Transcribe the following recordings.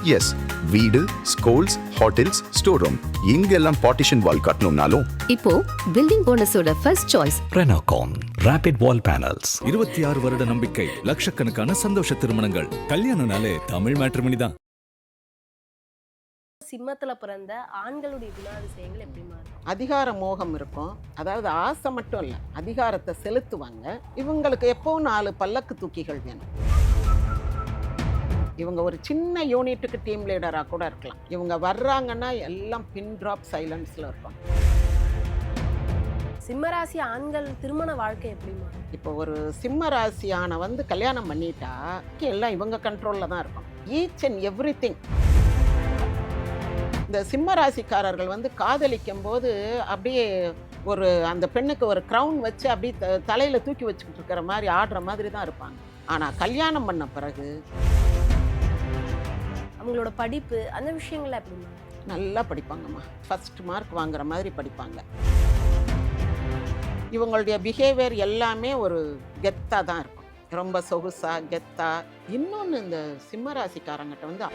S, வீடு, schools, hotels, store room இங்கெல்லாம் partition wall கட்டணும்னாலும் இப்போ பில்டிங் போனஸோட first choice Renocon rapid wall panels. 26 வருட நம்பிக்கை, லட்சக்கணக்கான சந்தோஷ திருமணங்கள். கல்யாணம்னாலே தமிழ் மேட்ரிமோனி தான். சிம்மத்துல பிறந்த ஆண்களுடைய குணாதிசயங்கள் எப்படி மாறும்? அதிகார மோகம் இருக்கும். அதாவது ஆசை மட்டும் இல்லை, அதிகாரத்தை செலுத்துவாங்க. இவங்களுக்கு எப்பவும் 4 பல்லக்கு தூக்கிகள் வேணும். இவங்க ஒரு சின்ன யூனிட்டுக்கு டீம் லீடராக கூட இருக்கலாம். இவங்க வர்றாங்கன்னா எல்லாம் பின் ட்ராப் சைலன்ஸில் இருக்கும். சிம்மராசி ஆண்கள் திருமண வாழ்க்கை எப்படி மாறும்? இப்போ ஒரு சிம்ம ராசியான வந்து கல்யாணம் பண்ணிட்டா எல்லாம் இவங்க கண்ட்ரோலில் தான் இருக்கும். Each and every thing. இந்த சிம்ம ராசிக்காரர்கள் வந்து காதலிக்கும் போது அப்படியே ஒரு அந்த பெண்ணுக்கு ஒரு க்ரௌன் வச்சு அப்படியே தலையில் தூக்கி வச்சுக்கிட்டு இருக்கிற மாதிரி ஆடுற மாதிரி தான் இருப்பாங்க. ஆனால் கல்யாணம் பண்ண பிறகு அவங்களோட படிப்பு அந்த விஷயங்கள்ல எப்படி மாறும்? நல்லா படிப்பாங்கம்மா. ஃபர்ஸ்ட் மார்க் வாங்குற மாதிரி படிப்பாங்க. இவங்களுடைய பிஹேவியர் எல்லாமே ஒரு கெத்தாக தான் இருக்கும். ரொம்ப சொகுசா கெத்தா. இன்னொன்று இந்த சிம்ம ராசிக்காரங்கிட்ட வந்து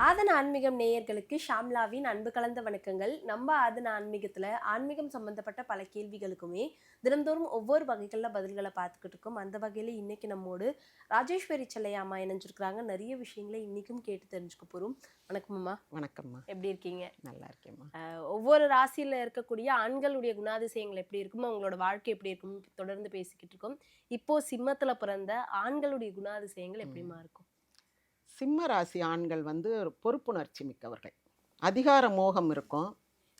ஆதன ஆன்மீகம் நேயர்களுக்கு ஷாம்லாவின் அன்பு கலந்த வணக்கங்கள். நம்ம ஆதன ஆன்மீகத்தில் ஆன்மீகம் சம்பந்தப்பட்ட பல கேள்விகளுக்குமே தினந்தோறும் ஒவ்வொரு வகைகளில் பதில்களை பார்த்துக்கிட்டு இருக்கோம். அந்த வகையில் இன்னைக்கு நம்மோடு ராஜேஸ்வரி செல்லையாமா இணைஞ்சிருக்கிறாங்க. நிறைய விஷயங்களை இன்னைக்கும் கேட்டு தெரிஞ்சுக்க போகிறோம். வணக்கம்மா. வணக்கம்மா. எப்படி இருக்கீங்க? நல்லா இருக்கேம்மா. ஒவ்வொரு ராசியில் இருக்கக்கூடிய ஆண்களுடைய குணாதிசயங்கள் எப்படி இருக்கும், அவங்களோட வாழ்க்கை எப்படி இருக்கும் தொடர்ந்து பேசிக்கிட்டு இருக்கோம். இப்போ சிம்மத்தில் பிறந்த ஆண்களுடைய குணாதிசயங்கள் எப்படிமா இருக்கும்? சிம்ம ராசி ஆண்கள் வந்து ஒரு பொறுப்புணர்ச்சி மிக்கவர்கள். அதிகார மோகம் இருக்கும்,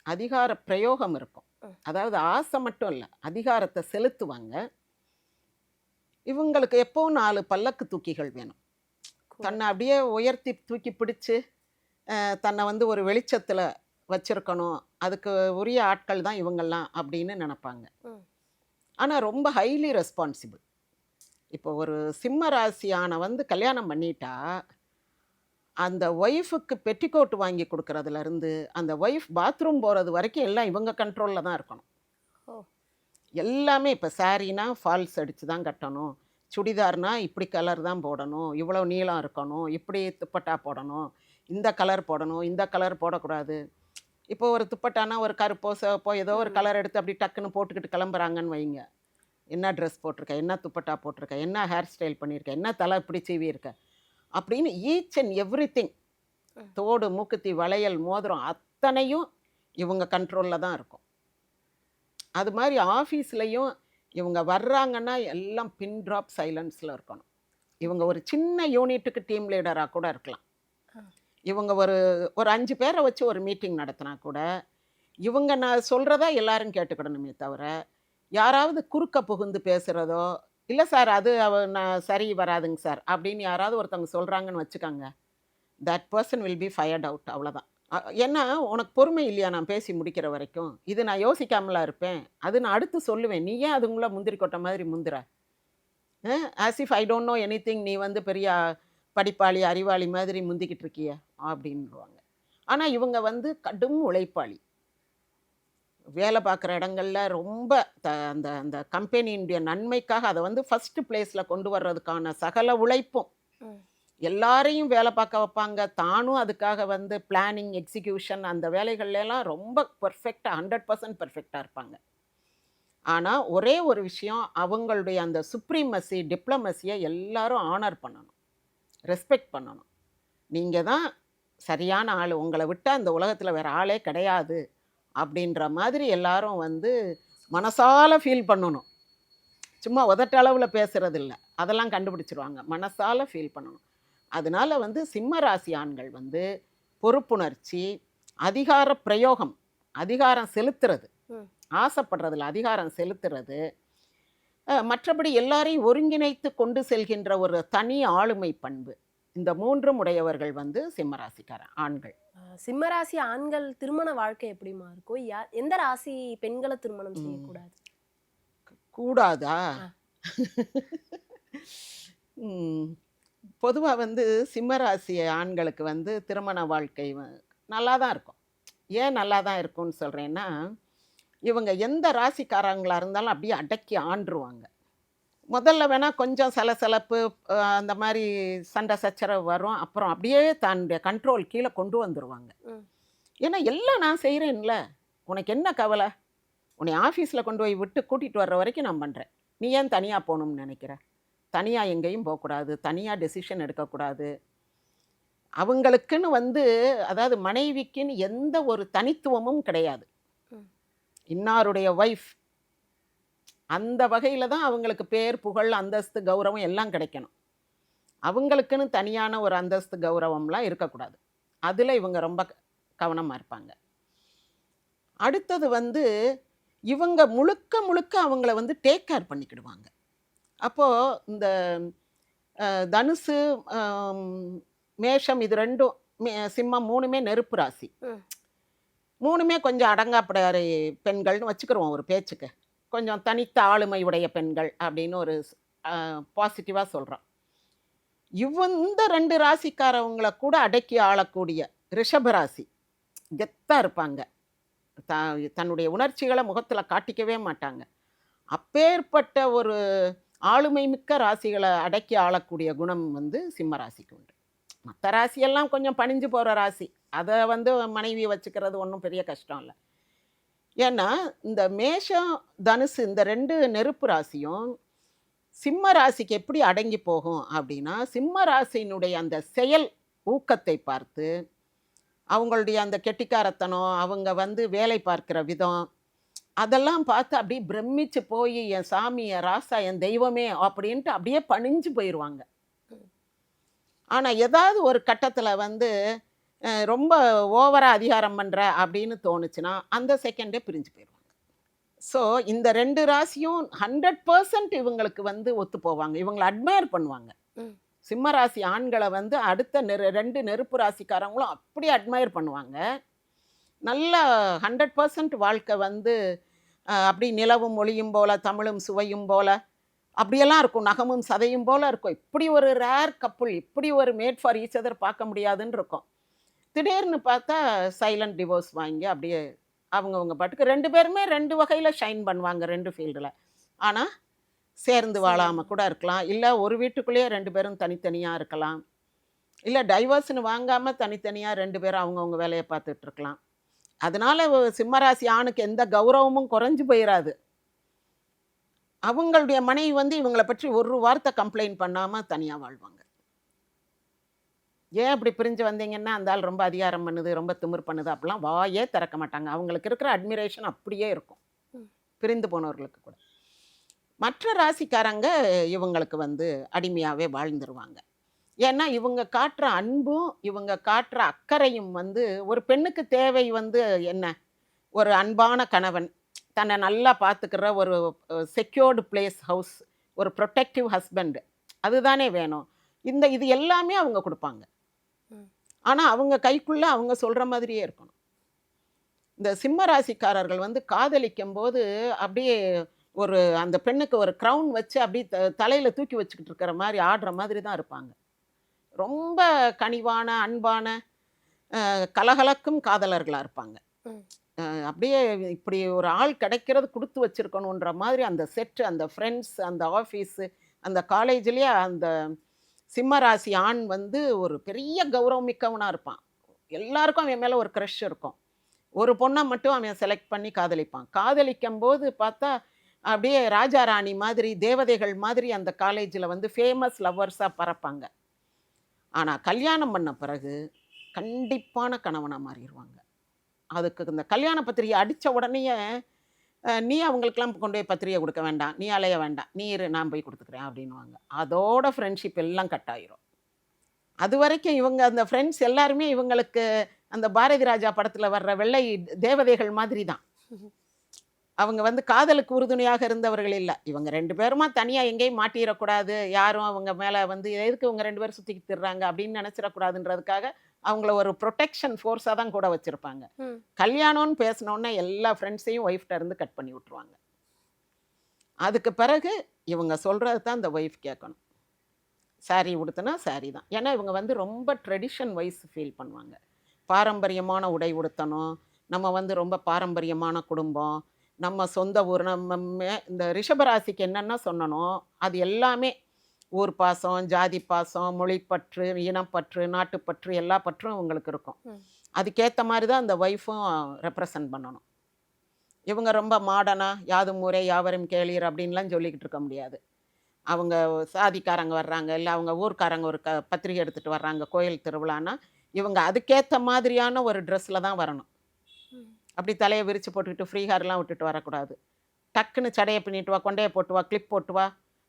அதிகார பிரயோகம் இருக்கும். அதாவது ஆசை மட்டும் இல்லை, அதிகாரத்தை செலுத்துவாங்க. இவங்களுக்கு எப்பவும் 4 பல்லக்கு தூக்கிகள் வேணும். தன்னை அப்படியே உயர்த்தி தூக்கி பிடிச்சு தன்னை வந்து ஒரு வெளிச்சத்தில் வச்சிருக்கணும். அதுக்கு உரிய ஆட்கள் தான் இவங்கெல்லாம் அப்படின்னு நினைப்பாங்க. ஆனால் ரொம்ப ஹைலி ரெஸ்பான்சிபிள். இப்போ ஒரு சிம்ம ராசியான வந்து கல்யாணம் பண்ணிட்டா அந்த ஒய்ஃபுக்கு பெட்டிக்கோட் வாங்கி கொடுக்கறதுலேருந்து அந்த ஒய்ஃப் பாத்ரூம் போகிறது வரைக்கும் எல்லாம் இவங்க கண்ட்ரோலில் தான் இருக்கணும். எல்லாமே இப்போ சாரீனா ஃபால்ஸ் அடித்து தான் கட்டணும், சுடிதார்னா இப்படி கலர் தான் போடணும், இவ்வளோ நீளம் இருக்கணும், இப்படி துப்பட்டா போடணும், இந்த கலர் போடணும், இந்த கலர் போடக்கூடாது. இப்போ ஒரு துப்பட்டானா ஒரு கருப்போ சிவப்போ ஏதோ ஒரு கலர் எடுத்து அப்படி டக்குன்னு போட்டுக்கிட்டு கிளம்புறாங்கன்னு வைங்க. என்ன ட்ரெஸ் போட்டிருக்க, என்ன துப்பட்டா போட்டிருக்க, என்ன ஹேர் ஸ்டைல் பண்ணியிருக்க, என்ன தலை இப்படி சீவி இருக்க அப்படின்னு ஈச் அண்ட் எவ்ரி திங், தோடு மூக்குத்தி வளையல் மோதிரம் அத்தனையும் இவங்க கண்ட்ரோலில் தான் இருக்கும். அது மாதிரி ஆஃபீஸ்லேயும் இவங்க வர்றாங்கன்னா எல்லாம் பின் ட்ராப் சைலன்ஸில் இருக்கணும். இவங்க ஒரு சின்ன யூனிட்டுக்கு டீம் லீடராக கூட இருக்கலாம். இவங்க ஒரு 5 பேரை வச்சு ஒரு மீட்டிங் நடத்தினா கூட இவங்க நான் சொல்கிறதா எல்லாரும் கேட்டுக்கிடணுமே தவிர யாராவது குறுக்க புகுந்து பேசுகிறதோ இல்லை சார் அது நான் சரி வராதுங்க சார் அப்படின்னு யாராவது ஒருத்தவங்க சொல்கிறாங்கன்னு வச்சுக்கோங்க, that person will be fired out. அவ்வளோதான். ஏன்னா உனக்கு பொறுமை இல்லையா நான் பேசி முடிக்கிற வரைக்கும்? இது நான் யோசிக்காமலாம் இருப்பேன், அது நான் அடுத்து சொல்லுவேன், நீ ஏன் அதுங்கள முந்திரி கொட்ட மாதிரி முந்துற? As if I don't know anything, நீ வந்து பெரிய படிப்பாளி அறிவாளி மாதிரி முந்திக்கிட்டு இருக்கிய அப்படின்வாங்க. ஆனால் இவங்க வந்து கடும் உழைப்பாளி. வேலை பார்க்குற இடங்கள்ல ரொம்ப அந்த அந்த கம்பெனியினுடைய நன்மைக்காக அதை வந்து ஃபஸ்ட்டு பிளேஸில் கொண்டு வர்றதுக்கான சகல உழைப்பும் எல்லாரையும் வேலை பார்க்க வைப்பாங்க. தானும் அதுக்காக வந்து பிளானிங் எக்ஸிக்யூஷன் அந்த வேலைகள்லாம் ரொம்ப பர்ஃபெக்டாக 100% பர்ஃபெக்டாக இருப்பாங்க. ஆனால் ஒரே ஒரு விஷயம், அவங்களுடைய அந்த சுப்ரீமசி டிப்ளமசியை எல்லாரும் ஆனர் பண்ணணும், ரெஸ்பெக்ட் பண்ணணும். நீங்கள் தான் சரியான ஆள், உங்களை விட்டால் அந்த உலகத்தில் வேறு ஆளே கிடையாது அப்படின்ற மாதிரி எல்லாரும் வந்து மனசால ஃபீல் பண்ணணும். சும்மா உதட்டளவில் பேசுகிறது இல்லை, அதெல்லாம் கண்டுபிடிச்சிருவாங்க. மனசால ஃபீல் பண்ணணும். அதனால வந்து சிம்ம ராசி ஆண்கள் வந்து பொறுப்புணர்ச்சி, அதிகார பிரயோகம், அதிகாரம் செலுத்துறது, ஆசைப்படுறதில்ல அதிகாரம் செலுத்துறது, மற்றபடி எல்லாரையும் ஒருங்கிணைத்து கொண்டு செல்கின்ற ஒரு தனி ஆளுமை பண்பு, இந்த 3ம் உடையவர்கள் வந்து சிம்மராசிக்கார ஆண்கள். சிம்மராசி ஆண்கள் திருமண வாழ்க்கை எப்படிமா இருக்கும்? எந்த ராசி பெண்களை திருமணம் செய்யக்கூடாது? கூடாதா? பொதுவாக வந்து சிம்மராசி ஆண்களுக்கு வந்து திருமண வாழ்க்கை நல்லா தான் இருக்கும். ஏன் நல்லா தான் இருக்கும்னு சொல்கிறேன்னா, இவங்க எந்த ராசிக்காரங்களாக இருந்தாலும் அப்படியே அடக்கி ஆண்டுருவாங்க. முதல்ல வேணால் கொஞ்சம் சலசலப்பு அந்த மாதிரி சண்டை சச்சரவு வரும். அப்புறம் அப்படியே தன்னுடைய கண்ட்ரோல் கீழே கொண்டு வந்துடுவாங்க. ஏன்னா எல்லாம் நான் செய்கிறேன்ல, உனக்கு என்ன கவலை? உன்னை ஆஃபீஸில் கொண்டு போய் விட்டு கூட்டிகிட்டு வர்ற வரைக்கும் நான் பண்ணுறேன். நீ ஏன் தனியாக போகணும்னு நினைக்கிற? தனியாக எங்கேயும் போகக்கூடாது, தனியாக டெசிஷன் எடுக்கக்கூடாது. அவங்களுக்குன்னு வந்து, அதாவது மனைவிக்குன்னு எந்த ஒரு தனித்துவமும் கிடையாது. இன்னாருடைய ஒய்ஃப் அந்த வகையில் தான் அவங்களுக்கு பேர், புகழ், அந்தஸ்து, கௌரவம் எல்லாம் கிடைக்கணும். அவங்களுக்குன்னு தனியான ஒரு அந்தஸ்து, கௌரவம்லாம் இருக்கக்கூடாது. அதில் இவங்க ரொம்ப கவனமாக இருப்பாங்க. அடுத்தது வந்து இவங்க முழுக்க முழுக்க அவங்கள வந்து டேக் கேர் பண்ணிக்கிடுவாங்க. அப்போது இந்த தனுசு, மேஷம் இது ரெண்டும், சிம்மம் மூணுமே நெருப்பு ராசி. மூணுமே கொஞ்சம் அடங்காப்படாத பெண்கள்னு வச்சுக்கிறோம் ஒரு பேச்சுக்கு. கொஞ்சம் தனித்த ஆளுமை உடைய பெண்கள் அப்படின்னு ஒரு பாசிட்டிவாக சொல்கிறோம். இந்த 2 ராசிக்காரவங்களை கூட அடக்கி ஆளக்கூடிய ரிஷபராசி கெத்தாக இருப்பாங்க. தன்னுடைய உணர்ச்சிகளை முகத்தில் காட்டிக்கவே மாட்டாங்க. அப்பேற்பட்ட ஒரு ஆளுமை மிக்க ராசிகளை அடக்கி ஆளக்கூடிய குணம் வந்து சிம்ம ராசிக்கு உண்டு. மற்ற ராசியெல்லாம் கொஞ்சம் பணிஞ்சு போகிற ராசி. அதை வந்து மனைவி வச்சுக்கிறது ஒன்றும் பெரிய கஷ்டம் இல்லை. ஏன்னா இந்த மேஷம், தனுசு இந்த 2 நெருப்பு ராசியும் சிம்ம ராசிக்கு எப்படி அடங்கி போகும் அப்படின்னா, சிம்ம ராசியினுடைய அந்த செயல் ஊக்கத்தை பார்த்து, அவங்களுடைய அந்த கெட்டிக்காரத்தனம், அவங்க வந்து வேலை பார்க்குற விதம், அதெல்லாம் பார்த்து அப்படியே பிரமிச்சு போய் என் சாமி, என் ராசா, என் தெய்வமே அப்படின்ட்டு அப்படியே பணிஞ்சு போயிடுவாங்க. ஆனால் ஏதாவது ஒரு கட்டத்தில் வந்து ரொம்ப ஓவராக அதிகாரம் பண்ணுற அப்படின்னு தோணுச்சுன்னா அந்த செகண்டே பிரிஞ்சு போயிடுவாங்க. ஸோ இந்த 2 ராசியும் 100% இவங்களுக்கு வந்து ஒத்து போவாங்க. இவங்களை அட்மையர் பண்ணுவாங்க. சிம்ம ராசி ஆண்களை வந்து அடுத்த 2 நெருப்பு ராசிக்காரங்களும் அப்படி அட்மையர் பண்ணுவாங்க. நல்ல 100% வாழ்க்கை வந்து அப்படி நிலவும் ஒளியும் போல, தமிழும் சுவையும் போல, அப்படியெல்லாம் இருக்கும். நகமும் சதையும் போல இருக்கும். இப்படி ஒரு ரேர் கப்புள், இப்படி ஒரு மேட் ஃபார் ஈச் அதர் பார்க்க முடியாதுன்னு இருக்கும். திடீர்னு பார்த்தா சைலண்ட் டிவோர்ஸ் வாங்கி அப்படியே அவங்கவுங்க பாட்டுக்கு 2 பேருமே 2 வகையில் ஷைன் பண்ணுவாங்க 2 ஃபீல்டில். ஆனால் சேர்ந்து வாழாமல் கூட இருக்கலாம். இல்லை ஒரு வீட்டுக்குள்ளேயே 2 பேரும் தனித்தனியாக இருக்கலாம். இல்லை டைவர்ஸ்னு வாங்காமல் தனித்தனியாக 2 பேரும் அவங்கவுங்க வேலையை பார்த்துட்டு இருக்கலாம். அதனால சிம்மராசி ஆணுக்கு எந்த கௌரவமும் குறைஞ்சு போயிடாது. அவங்களுடைய மனைவி வந்து இவங்களை பற்றி ஒரு வார்த்தை கம்ப்ளைண்ட் பண்ணாமல் தனியாக வாழ்வாங்க. ஏன் இப்படி பிரிஞ்சு வந்தீங்கன்னா, அந்த ஆள் ரொம்ப அதிகாரம் பண்ணுது, ரொம்ப திமிர் பண்ணுது அப்படிலாம் வாயே திறக்க மாட்டாங்க. அவங்களுக்கு இருக்கிற அட்மிரேஷன் அப்படியே இருக்கும் பிரிந்து போனவர்களுக்கு கூட. மற்ற ராசிக்காரங்க இவங்களுக்கு வந்து அடிமையாகவே வாழ்ந்துருவாங்க. ஏன்னா இவங்க காட்டுற அன்பும் இவங்க காட்டுற அக்கறையும் வந்து, ஒரு பெண்ணுக்கு தேவை வந்து என்ன? ஒரு அன்பான கணவன், தன்னை நல்லா பார்த்துக்கிற ஒரு செக்யூர்டு பிளேஸ் ஹவுஸ், ஒரு ப்ரொடெக்டிவ் ஹஸ்பண்ட், அதுதானே வேணும். இது எல்லாமே அவங்க கொடுப்பாங்க. ஆனால் அவங்க கைக்குள்ளே அவங்க சொல்கிற மாதிரியே இருக்கணும். இந்த சிம்ம ராசிக்காரர்கள் வந்து காதலிக்கும் போது அப்படியே ஒரு அந்த பெண்ணுக்கு ஒரு க்ரௌன் வச்சு அப்படியே தலையில் தூக்கி வச்சுக்கிட்டு இருக்கிற மாதிரி ஆடுற மாதிரி தான் இருப்பாங்க. ரொம்ப கனிவான, அன்பான, கலகலக்கும் காதலர்களாக இருப்பாங்க. அப்படியே இப்படி ஒரு ஆள் கிடைக்கிறது கொடுத்து வச்சுருக்கணுன்ற மாதிரி அந்த செட்டு, அந்த ஃப்ரெண்ட்ஸ், அந்த ஆஃபீஸு, அந்த காலேஜ்லேயே அந்த சிம்மராசி ஆண் வந்து ஒரு பெரிய கௌரவம் மிக்கவனாக இருப்பான். எல்லாருக்கும் அவன் மேலே ஒரு க்ரஷ் இருக்கும். ஒரு பொண்ணை மட்டும் அவன் செலக்ட் பண்ணி காதலிப்பான். காதலிக்கும் போது பார்த்தா அப்படியே ராஜா ராணி மாதிரி, தேவதைகள் மாதிரி அந்த காலேஜில் வந்து ஃபேமஸ் லவ்வர்ஸாக பறப்பாங்க. ஆனால் கல்யாணம் பண்ண பிறகு கண்டிப்பான கணவனாக மாறிடுவாங்க. அதுக்கு இந்த கல்யாண பத்திரிகை அடித்த உடனேயே, நீ அவங்களுக்கெல்லாம் கொண்டு போய் பத்திரிகை கொடுக்க வேண்டாம், நீ அலைய வேண்டாம், நீ இரு, நான் போய் கொடுத்துக்கிறேன் அப்படின்வாங்க. அதோட ஃப்ரெண்ட்ஷிப் எல்லாம் கட் ஆயிரும். அது வரைக்கும் இவங்க அந்த ஃப்ரெண்ட்ஸ் எல்லாருமே இவங்களுக்கு அந்த பாரதி ராஜா படத்தில் வர்ற வெள்ளை தேவதைகள் மாதிரி தான். அவங்க வந்து காதலுக்கு உறுதுணையாக இருந்தவர்கள் இல்லை. இவங்க 2 பேருமா தனியாக எங்கேயும் மாட்டிடக்கூடாது, யாரும் அவங்க மேலே வந்து எதுக்கு இவங்க 2 பேரும் சுற்றிக்கிட்டு திடுறாங்க அப்படின்னு நினச்சிடக்கூடாதுன்றதுக்காக அவங்கள ஒரு ப்ரொடெக்ஷன் ஃபோர்ஸாக தான் கூட வச்சுருப்பாங்க. கல்யாணம்னு பேசினோன்னே எல்லா ஃப்ரெண்ட்ஸையும் ஒய்ஃப்ட்ட இருந்து கட் பண்ணி விட்ருவாங்க. அதுக்கு பிறகு இவங்க சொல்கிறது தான் இந்த ஒய்ஃப் கேட்கணும். சாரீ உடுத்தினா சாரீ தான். ஏன்னா இவங்க வந்து ரொம்ப ட்ரெடிஷன் வைஸ் ஃபீல் பண்ணுவாங்க. பாரம்பரியமான உடை உடுத்தணும், நம்ம வந்து ரொம்ப பாரம்பரியமான குடும்பம், நம்ம சொந்த ஊர் இந்த ரிஷபராசிக்கு என்னென்ன சொன்னனோ அது எல்லாமே ஊர் பாசம், ஜாதி பாசம், மொழிப்பற்று, இனப்பற்று, நாட்டுப்பற்று, எல்லா பற்றும் உங்களுக்கு இருக்கும். அதுக்கேற்ற மாதிரி தான் அந்த ஒய்ஃபும் ரெப்ரசன்ட் பண்ணணும். இவங்க ரொம்ப மாடர்னாக யாதும் ஊரே யாவரும் கேளீர் அப்படின்லாம் சொல்லிக்கிட்டு இருக்க முடியாது. அவங்க சாதிக்காரங்க வர்றாங்க, இல்லை அவங்க ஊர்க்காரங்க ஒரு பத்திரிகை எடுத்துகிட்டு வர்றாங்க கோயில் திருவிழான்னா, இவங்க அதுக்கேற்ற மாதிரியான ஒரு ட்ரெஸ்ஸில் தான் வரணும். அப்படி தலையை விரித்து போட்டுக்கிட்டு ஃப்ரீ ஹேர்லாம் விட்டுட்டு வரக்கூடாது. டக்குன்னு சடையை பின்னிட்டு வா, கொண்டையை போட்டு வா, கிளிப் போட்டு வா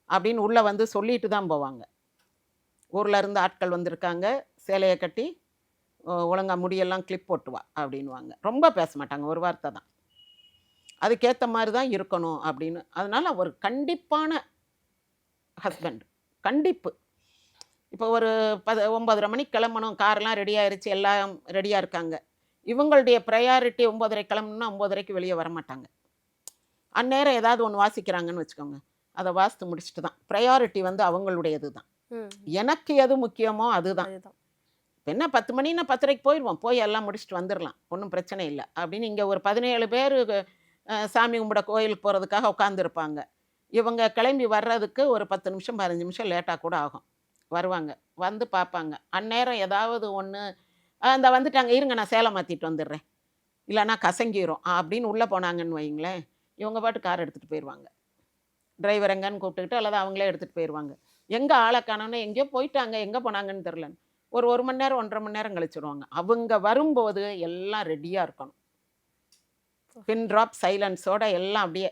அப்படின்னு உள்ளே வந்து சொல்லிட்டு தான் போவாங்க. ஊரில் இருந்து ஆட்கள் வந்திருக்காங்க, சேலையை கட்டி ஒழுங்கா முடியெல்லாம் கிளிப் போட்டு வா அப்படின்வாங்க. ரொம்ப பேச மாட்டாங்க, ஒரு வார்த்தை தான். அதுக்கேற்ற மாதிரி தான் இருக்கணும் அப்படின்னு. அதனால் ஒரு கண்டிப்பான ஹஸ்பண்ட், கண்டிப்பு. இப்போ ஒரு 9:30 மணிக்கு கிளம்பணும், கார்லாம் ரெடி ஆயிடுச்சு, எல்லாம் ரெடியாக இருக்காங்க. இவங்களுடைய ப்ரையாரிட்டி 9:30 கிளம்பணும்னா 9:30க்கு வெளியே வரமாட்டாங்க. அந்நேரம் ஏதாவது ஒன்று வாசிக்கிறாங்கன்னு வச்சுக்கோங்க, அதை வாசித்து முடிச்சுட்டு தான். ப்ரையாரிட்டி வந்து அவங்களுடையது தான். எனக்கு எது முக்கியமோ அதுதான். இப்போ என்ன 10 மணின்னா 10:30க்கு போயிடுவோம், போய் எல்லாம் முடிச்சுட்டு வந்துடலாம், ஒன்றும் பிரச்சனை இல்லை அப்படின்னு. இங்கே ஒரு 17 பேர் சாமி கும்பிட கோயிலுக்கு போகிறதுக்காக உட்காந்துருப்பாங்க. இவங்க கிளம்பி வர்றதுக்கு ஒரு 10 நிமிஷம் 15 நிமிஷம் லேட்டாக கூட ஆகும். வருவாங்க, வந்து பார்ப்பாங்க. அந்நேரம் ஏதாவது ஒன்று அந்த வந்துட்டாங்க, இருங்க நான் சேலை மாற்றிட்டு வந்துடுறேன், இல்லைனா கசங்கிரும் அப்படின்னு உள்ளே போனாங்கன்னு வைங்களேன், இவங்க பாட்டு கார் எடுத்துகிட்டு போயிடுவாங்க. டிரைவர் எங்கன்னு கூப்பிட்டுக்கிட்டு அல்லது அவங்களே எடுத்துகிட்டு போயிடுவாங்க. எங்கே ஆளை காணோன்னு, எங்கேயோ போயிட்டாங்க, எங்கே போனாங்கன்னு தெரிலன்னு ஒரு 1 மணி நேரம் 1.5 மணி நேரம் கழிச்சிடுவாங்க. அவங்க வரும்போது எல்லாம் ரெடியாக இருக்கணும். பின் ட்ராப் சைலன்ஸோட எல்லாம் அப்படியே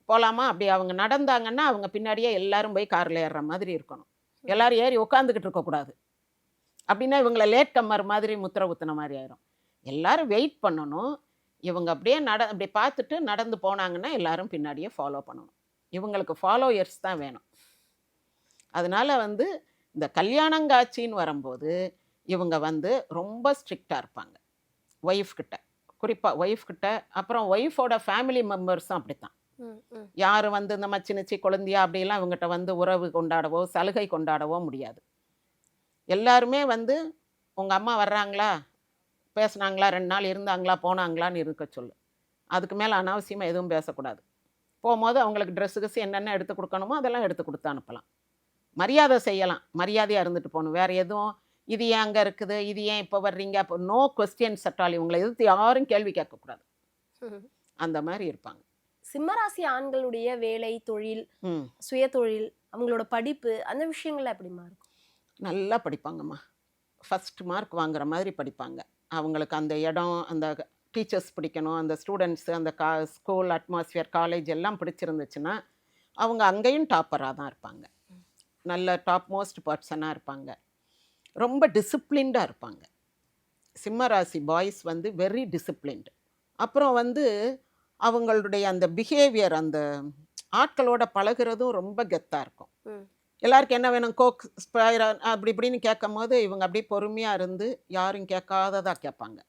போகலாமா, அப்படி அவங்க நடந்தாங்கன்னா அவங்க பின்னாடியே எல்லாரும் போய் காரில் ஏறுற மாதிரி இருக்கணும். எல்லோரும் ஏறி உட்காந்துக்கிட்டு இருக்கக்கூடாது. அப்படின்னா இவங்களை லேட் கம்மர் மாதிரி முத்திரை ஊற்றின மாதிரி ஆயிரும். எல்லோரும் வெயிட் பண்ணணும். இவங்க அப்படியே அப்படி பார்த்துட்டு நடந்து போனாங்கன்னா எல்லாரும் பின்னாடியே ஃபாலோ பண்ணணும். இவங்களுக்கு ஃபாலோயர்ஸ் தான் வேணும். அதனால் வந்து இந்த கல்யாணங்காட்சின்னு வரும்போது இவங்க வந்து ரொம்ப ஸ்ட்ரிக்டாக இருப்பாங்க ஒய்ஃப்கிட்ட, குறிப்பாக ஒய்ஃப்கிட்ட. அப்புறம் ஒய்ஃபோட ஃபேமிலி மெம்பர்ஸும் அப்படித்தான். யாரும் வந்து இந்த மச்சினிச்சி குழந்தையா அப்படிலாம் இவங்ககிட்ட வந்து உறவு கொண்டாடவோ சலுகை கொண்டாடவோ முடியாது. எல்லாருமே வந்து உங்கள் அம்மா வர்றாங்களா, பேசுனாங்களா, 2 நாள் இருந்தாங்களா, போனாங்களான்னு இருக்க சொல்லு. அதுக்கு மேலே அனாவசியமாக எதுவும் பேசக்கூடாது. போகும்போது அவங்களுக்கு ட்ரெஸ்ஸுக்கு என்னென்ன எடுத்து கொடுக்கணுமோ அதெல்லாம் எடுத்து கொடுத்து அனுப்பலாம். மரியாதை செய்யலாம், மரியாதையாக இருந்துட்டு போகணும். வேறு எதுவும் இது ஏன் அங்கே இருக்குது, இது ஏன் இப்போ வர்றீங்க, அப்போ நோ கொஸ்டின்ஸ் அட்டால். இவங்களை எதிர்த்து யாரும் கேள்வி கேட்கக்கூடாது. அந்த மாதிரி இருப்பாங்க. சிம்மராசி ஆண்களுடைய வேலை, தொழில், சுய தொழில், அவங்களோட படிப்பு, அந்த விஷயங்கள்ல எப்படிமா இருக்கும்? நல்லா படிப்பாங்கம்மா. ஃபஸ்ட் மார்க் வாங்குற மாதிரி படிப்பாங்க. அவங்களுக்கு அந்த இடம், அந்த டீச்சர்ஸ் பிடிக்கணும், அந்த ஸ்டூடெண்ட்ஸு, அந்த ஸ்கூல் அட்மாஸ்ஃபியர், காலேஜ் எல்லாம் பிடிச்சிருந்துச்சுன்னா அவங்க அங்கேயும் டாப்பராக தான் இருப்பாங்க. நல்ல டாப் மோஸ்ட் பர்சனாக இருப்பாங்க. ரொம்ப டிசிப்ளின்டாக இருப்பாங்க. சிம்மராசி பாய்ஸ் வந்து வெரி டிசிப்ளின்டு. அப்புறம் வந்து அவங்களுடைய அந்த பிஹேவியர், அந்த ஆட்களோட பழகிறதும் ரொம்ப கெத்தாக இருக்கும். எல்லாருக்கும் என்ன வேணும், கோக் ஸ்பைரா அப்படி இப்படின்னு கேட்கும் போது இவங்க அப்படியே பொறுமையாக இருந்து யாரும் கேட்காததாக கேட்பாங்க.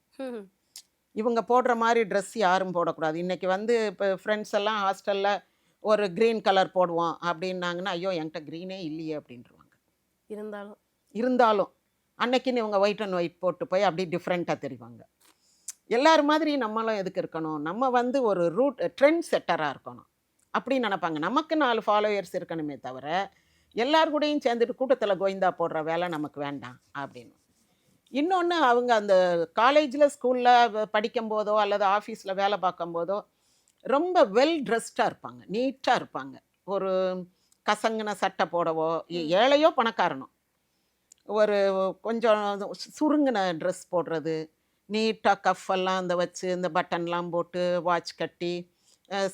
இவங்க போடுற மாதிரி ட்ரெஸ் யாரும் போடக்கூடாது. இன்றைக்கி வந்து இப்போ ஃப்ரெண்ட்ஸ் எல்லாம் ஹாஸ்டலில் ஒரு க்ரீன் கலர் போடுவோம் அப்படின்னாங்கன்னா, ஐயோ என்கிட்ட க்ரீனே இல்லையே அப்படின்ட்டுருவாங்க. இருந்தாலும் அன்னைக்குன்னு இவங்க ஒயிட் அண்ட் ஒயிட் போட்டு போய் அப்படி டிஃப்ரெண்ட்டாக தெரிவாங்க. எல்லாரும் மாதிரி நம்மளும் எதுக்கு இருக்கணும், நம்ம வந்து ஒரு ட்ரெண்ட் செட்டராக இருக்கணும் அப்படின்னு நினைப்பாங்க. நமக்கு 4 ஃபாலோயர்ஸ் இருக்கணுமே தவிர எல்லார் கூடயும் சேர்ந்துட்டு கூட்டத்தில் கோவிந்தா போடுற வேலை நமக்கு வேண்டாம் அப்படின்னு. இன்னொன்று, அவங்க அந்த காலேஜில் ஸ்கூலில் படிக்கும்போதோ அல்லது ஆஃபீஸில் வேலை பார்க்கும்போதோ ரொம்ப வெல் ட்ரெஸ்டாக இருப்பாங்க, நீட்டாக இருப்பாங்க. ஒரு கசங்கின சட்டை போடவோ, ஏழையோ பணக்காரனோ ஒரு கொஞ்சம் சுருங்கின ட்ரெஸ் போடுறது, நீட்டாக கஃபெல்லாம் இந்த வச்சு இந்த பட்டன்லாம் போட்டு வாட்ச் கட்டி,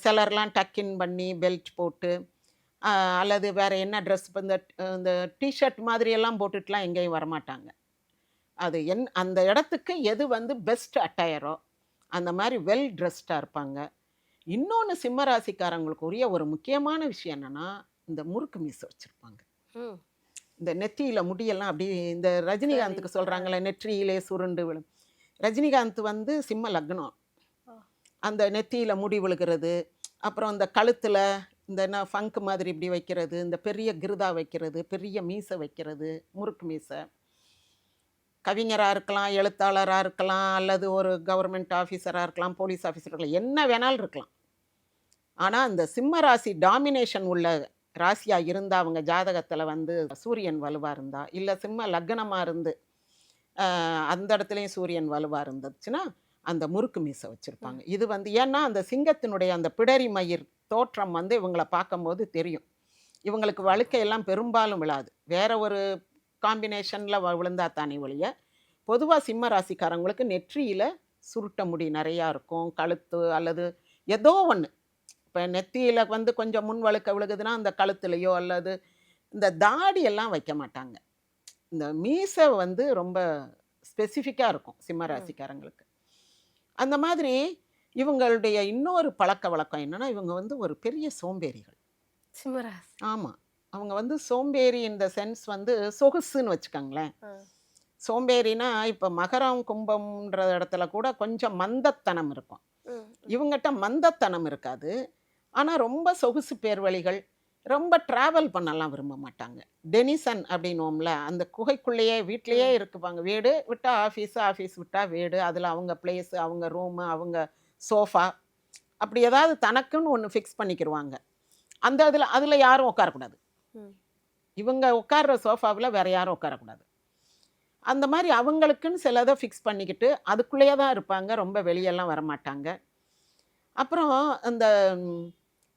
சிலர்லாம் டக்கின் பண்ணி பெல்ட் போட்டு, அல்லது வேறு என்ன ட்ரெஸ் இப்போ இந்த டிஷர்ட் மாதிரியெல்லாம் போட்டுட்டுலாம் எங்கேயும் வரமாட்டாங்க. அது அந்த இடத்துக்கு எது வந்து பெஸ்ட் அட்டையரோ அந்த மாதிரி வெல் ட்ரெஸ்டாக இருப்பாங்க. இன்னொன்று, சிம்மராசிக்காரங்களுக்கு உரிய ஒரு முக்கியமான விஷயம் என்னென்னா, இந்த முறுக்கு மீசை வச்சுருப்பாங்க. இந்த நெற்றியில் முடியெல்லாம் அப்படி இந்த ரஜினிகாந்துக்கு சொல்கிறாங்களே நெற்றியிலே சுருண்டு விழும். ரஜினிகாந்த் வந்து சிம்ம லக்னம். அந்த நெற்றியில் முடி விழுகிறது, அப்புறம் இந்த கழுத்தில் இந்த என்ன ஃபங்கு மாதிரி இப்படி வைக்கிறது, இந்த பெரிய கிருதா வைக்கிறது, பெரிய மீசை வைக்கிறது, முறுக்கு மீசை. கவிஞராக இருக்கலாம், எழுத்தாளராக இருக்கலாம், அல்லது ஒரு கவர்மெண்ட் ஆஃபீஸராக இருக்கலாம், போலீஸ் ஆஃபீஸராக இருக்கலாம், என்ன வேணாலும் இருக்கலாம். ஆனால் அந்த சிம்ம ராசி டாமினேஷன் உள்ள ராசியாக இருந்தால் அவங்க ஜாதகத்தில் வந்து சூரியன் வலுவாக இருந்தா, இல்லை சிம்ம லக்னமாக இருந்து அந்த இடத்துலையும் சூரியன் வலுவாக இருந்துச்சுன்னா அந்த முறுக்கு மீசை வச்சுருப்பாங்க. இது வந்து ஏன்னா அந்த சிங்கத்தினுடைய அந்த பிடரி மயிர் தோற்றம் வந்து இவங்களை பார்க்கும்போது தெரியும். இவங்களுக்கு வழுக்கையெல்லாம் பெரும்பாலும் விழாது. வேற ஒரு காம்பினேஷனில் விழுந்தா தானே ஒழிய, பொதுவாக சிம்ம ராசிக்காரங்களுக்கு நெற்றியில் சுருட்ட முடி நிறையா இருக்கும், கழுத்து அல்லது ஏதோ ஒன்று. இப்போ நெத்தியில் வந்து கொஞ்சம் முன் வழுக்க விழுகுதுன்னா அந்த கழுத்துலையோ அல்லது இந்த தாடியெல்லாம் வைக்க மாட்டாங்க. இந்த மீசை வந்து ரொம்ப ஸ்பெசிஃபிக்காக இருக்கும் சிம்ம ராசிக்காரங்களுக்கு. அந்த மாதிரி இவங்களுடைய இன்னொரு பழக்க வழக்கம் என்னன்னா, இவங்க வந்து ஒரு பெரிய சோம்பேறிகள். சிம்மராசி. ஆமாம், அவங்க வந்து சோம்பேறி இந்த சென்ஸ் வந்து சொகுசுன்னு வச்சுக்கோங்களேன். சோம்பேறினா இப்போ மகரம் கும்பம்ன்ற இடத்துல கூட கொஞ்சம் மந்தத்தனம் இருக்கும். இவங்ககிட்ட மந்தத்தனம் இருக்காது, ஆனால் ரொம்ப சொகுசு பேர்வழிகள், ரொம்ப ட்ராவல் பண்ணலாம் விரும்ப மாட்டாங்க. டெனிசன் அப்படின்னுவோம்ல, அந்த குகைக்குள்ளேயே வீட்லேயே இருக்குப்பாங்க. வீடு விட்டால் ஆஃபீஸு, ஆஃபீஸ் விட்டால் வீடு, அதில் அவங்க பிளேஸு, அவங்க ரூமு, அவங்க சோஃபா, அப்படி ஏதாவது தனக்குன்னு ஒன்று ஃபிக்ஸ் பண்ணிக்கிடுவாங்க. அந்த அதில் யாரும் உட்காரக்கூடாது. இவங்க உட்கார்ற சோஃபாவில் வேறு யாரும் உட்காரக்கூடாது. அந்த மாதிரி அவங்களுக்குன்னு சிலதை ஃபிக்ஸ் பண்ணிக்கிட்டு அதுக்குள்ளேயே தான் இருப்பாங்க, ரொம்ப வெளியெல்லாம் வரமாட்டாங்க. அப்புறம் அந்த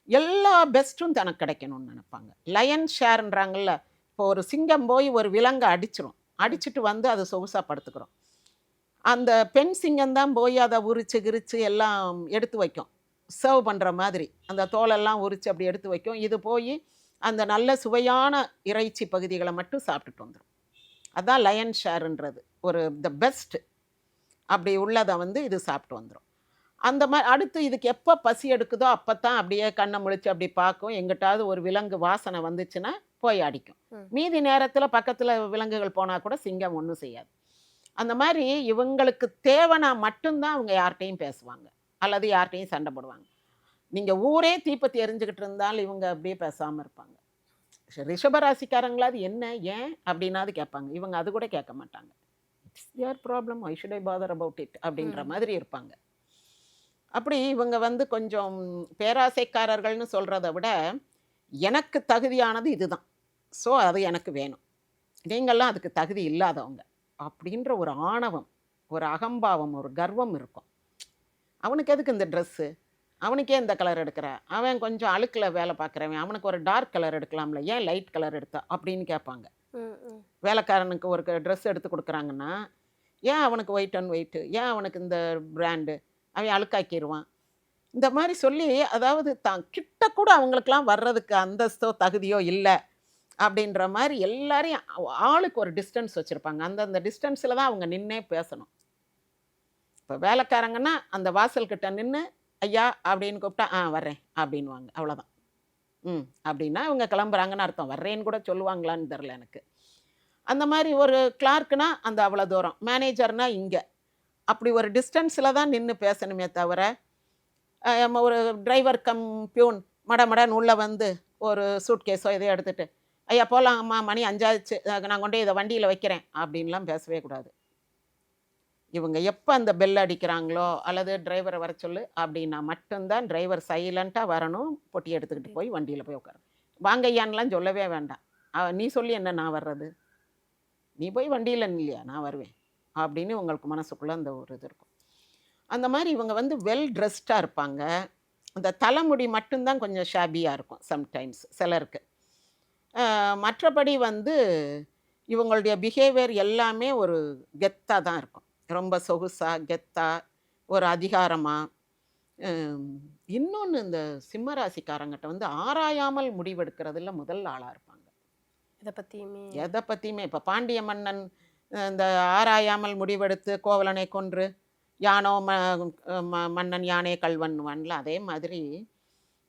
எல்லா பெஸ்ட்டும் தனக்கு கிடைக்கணும்னு நினைப்பாங்க. லயன் ஷேர்ன்றாங்கல்ல, இப்போ ஒரு சிங்கம் போய் ஒரு விலங்கை அடிச்சுட்டு வந்து அதை சொகுசாக படுத்துக்கிறோம். அந்த பெண் சிங்கம் தான் போய் அதை உரிச்சு கிரிச்சு எல்லாம் எடுத்து வைக்கும், சர்வ் பண்ணுற மாதிரி அந்த தோலெல்லாம் உரித்து அப்படி எடுத்து வைக்கும். இது போய் அந்த நல்ல சுவையான இறைச்சி பகுதிகளை மட்டும் சாப்பிட்டுட்டு வந்துடும். அதான் லயன் ஷேருன்றது, ஒரு த பெஸ்ட் அப்படி உள்ளதை வந்து இது சாப்பிட்டு வந்துடும். அந்த மாதிரி அடுத்து இதுக்கு எப்போ பசி எடுக்குதோ அப்போ தான் அப்படியே கண்ணை முழிச்சு அப்படி பார்க்கும். எங்கிட்டாவது ஒரு விலங்கு வாசனை வந்துச்சுன்னா போய் அடிக்கும். மீதி நேரத்தில் பக்கத்தில் விலங்குகள் போனால் கூட சிங்கம் ஒன்றும் செய்யாது. அந்த மாதிரி இவங்களுக்கு தேவைனா மட்டும்தான் அவங்க யார்கிட்டையும் பேசுவாங்க அல்லது யார்கிட்டையும் சண்டை போடுவாங்க. நீங்கள் ஊரே தீப்பத்தி எரிஞ்சுக்கிட்டு இருந்தாலும் இவங்க அப்படியே பேசாமல் இருப்பாங்க. ரிஷபராசிக்காரங்களாவது என்ன ஏன் அப்படின்னாவது கேட்பாங்க. இவங்க அது கூட கேட்க மாட்டாங்க. It's their problem, I should I father about it அப்படின்ற மாதிரி இருப்பாங்க. அப்படி இவங்க வந்து கொஞ்சம் பேராசைக்காரர்கள்னு சொல்கிறத விட எனக்கு தகுதியானது இதுதான், ஸோ அது எனக்கு வேணும், நீங்கள்லாம் அதுக்கு தகுதி இல்லாதவங்க அப்படின்ற ஒரு ஆணவம், ஒரு அகம்பாவம், ஒரு கர்வம் இருக்கும். அவனுக்கு எதுக்கு இந்த ட்ரெஸ்ஸு, அவனுக்கே இந்த கலர் எடுக்கிற, அவன் கொஞ்சம் அழுக்கில் வேலை பார்க்குறவன், அவனுக்கு ஒரு டார்க் கலர் எடுக்கலாம்ல, ஏன் லைட் கலர் எடுத்தா அப்படின்னு கேட்பாங்க. வேலைக்காரனுக்கு ஒரு ட்ரெஸ் எடுத்து கொடுக்குறாங்கன்னா ஏன் அவனுக்கு ஒயிட் அண்ட் ஒயிட்டு, ஏன் அவனுக்கு இந்த பிராண்டு, அவன் அழுக்காக்கிடுவான். இந்த மாதிரி சொல்லி, அதாவது தான் கிட்ட கூட அவங்களுக்கெல்லாம் வர்றதுக்கு அந்தஸ்தோ தகுதியோ இல்லை அப்படின்ற மாதிரி எல்லாரையும் ஆளுக்கு ஒரு டிஸ்டன்ஸ் வச்சுருப்பாங்க. அந்தந்த டிஸ்டன்ஸில் தான் அவங்க நின்னே பேசணும். இப்போ வேலைக்காரங்கன்னா அந்த வாசல்கிட்ட நின்று ஐயா அப்படின்னு கூப்பிட்டா வர்றேன் அப்படின்வாங்க, அவ்வளோதான். அப்படின்னா இவங்க கிளம்புறாங்கன்னு அர்த்தம். வர்றேன்னு கூட சொல்லுவாங்களான்னு தெரில எனக்கு. அந்த மாதிரி ஒரு கிளார்க்குனா அந்த அவ்வளோ தூரம், மேனேஜர்னா இங்கே, அப்படி ஒரு டிஸ்டன்ஸில் தான் நின்று பேசணுமே தவிர ஒரு டிரைவர் கம் பியூன் மடன்னு உள்ளே வந்து ஒரு சூட் கேஸோ இதை எடுத்துகிட்டு ஐயா போகலாம்மா மணி 5 ஆச்சு நான் கொண்டு இதை வண்டியில் வைக்கிறேன் அப்படின்லாம் பேசவே கூடாது. இவங்க எப்போ அந்த பெல் அடிக்கிறாங்களோ அல்லது டிரைவரை வர சொல்லு அப்படின்னா மட்டும்தான் டிரைவர் சைலண்ட்டாக வரணும், பொட்டி எடுத்துக்கிட்டு போய் வண்டியில் போய் உட்காரு. வாங்க ஐயான்லாம் சொல்லவே வேண்டாம். நீ சொல்லி என்ன நான் வர்றது, நீ போய் வண்டியில் இல்லையா நான் வருவேன் அப்படின்னு உங்களுக்கு மனசுக்குள்ளே அந்த ஒரு இது இருக்கும். அந்த மாதிரி இவங்க வந்து வெல் ட்ரெஸ்டாக இருப்பாங்க. அந்த தலைமுடி மட்டும்தான் கொஞ்சம் ஷாபியாக இருக்கும் சம்டைம்ஸ் சிலருக்கு. மற்றபடி வந்து இவங்களுடைய பிஹேவியர் எல்லாமே ஒரு கெத்தாக தான் இருக்கும், ரொம்ப சொகுசாக கெத்தாக ஒரு அதிகாரமாக. இன்னொன்று, இந்த சிம்மராசிக்காரங்கிட்ட வந்து ஆராயாமல் முடிவெடுக்கிறதுல முதல் ஆளாக இருப்பாங்க. எதை பற்றியுமே இப்போ பாண்டிய மன்னன் இந்த ஆராயாமல் முடிவெடுத்து கோவலனை கொன்று யானோ மன்னன் யானே கல்வன்வான்ல, அதே மாதிரி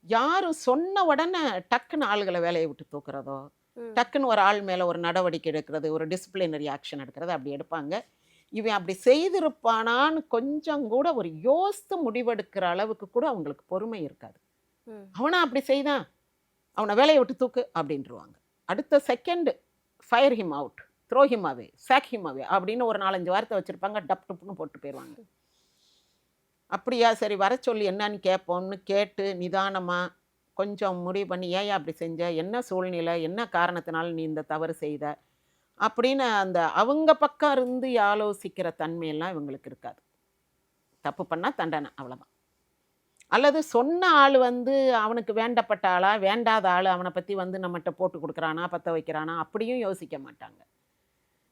யாரும் சொன்ன உடனே டக்குன்னு ஆளுகளை வேலையை விட்டு தூக்குறதோ, டக்குன்னு ஒரு ஆள் மேலே ஒரு நடவடிக்கை எடுக்கிறது, ஒரு டிசிப்ளினரி ஆக்ஷன் எடுக்கிறது அப்படி எடுப்பாங்க. இவன் அப்படி செய்திருப்பானான்னு கொஞ்சம் கூட ஒரு யோசித்து முடிவெடுக்கிற அளவுக்கு கூட அவங்களுக்கு பொறுமை இருக்காது. அவனா அப்படி செய்தான், அவனை வேலையை விட்டு தூக்கு அப்படின்ட்டுருவாங்க. அடுத்த second fire him out, throw him away, sack him away அப்படின்னு ஒரு 4-5 வார்த்தை வச்சுருப்பாங்க, டப் டப்புன்னு போட்டு போயிடுவாங்க. அப்படியா சரி வர சொல்லி என்னன்னு கேட்போம்னு கேட்டு நிதானமாக கொஞ்சம் முடிவு பண்ணி ஏன் அப்படி செஞ்ச, என்ன சூழ்நிலை, என்ன காரணத்தினால நீ இந்த தவறு செய்த அப்படின்னு அந்த அவங்க பக்கம் இருந்து ஆலோசிக்கிற தன்மையெல்லாம் இவங்களுக்கு இருக்காது. தப்பு பண்ணால் தண்டனை அவ்வளோதான். அல்லது சொன்ன ஆள் வந்து அவனுக்கு வேண்டப்பட்ட ஆளா வேண்டாத ஆள் அவனை பற்றி வந்து நம்மகிட்ட போட்டு கொடுக்குறானா பற்ற வைக்கிறானா அப்படியும் யோசிக்க மாட்டாங்க.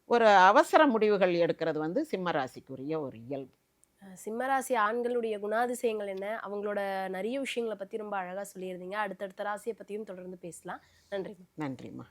ஒரு அவசர முடிவுகள் எடுக்கிறது வந்து சிம்ம ராசிக்குரிய ஒரு இயல்பு. சிம்மராசி ஆண்களுடைய குணாதிசயங்கள் என்ன, அவங்களோட நிறைய விஷயங்களை பற்றி ரொம்ப அழகாக சொல்லியிருந்தீங்க. அடுத்தடுத்த ராசியை பற்றியும் தொடர்ந்து பேசலாம். நன்றி. நன்றிம்மா.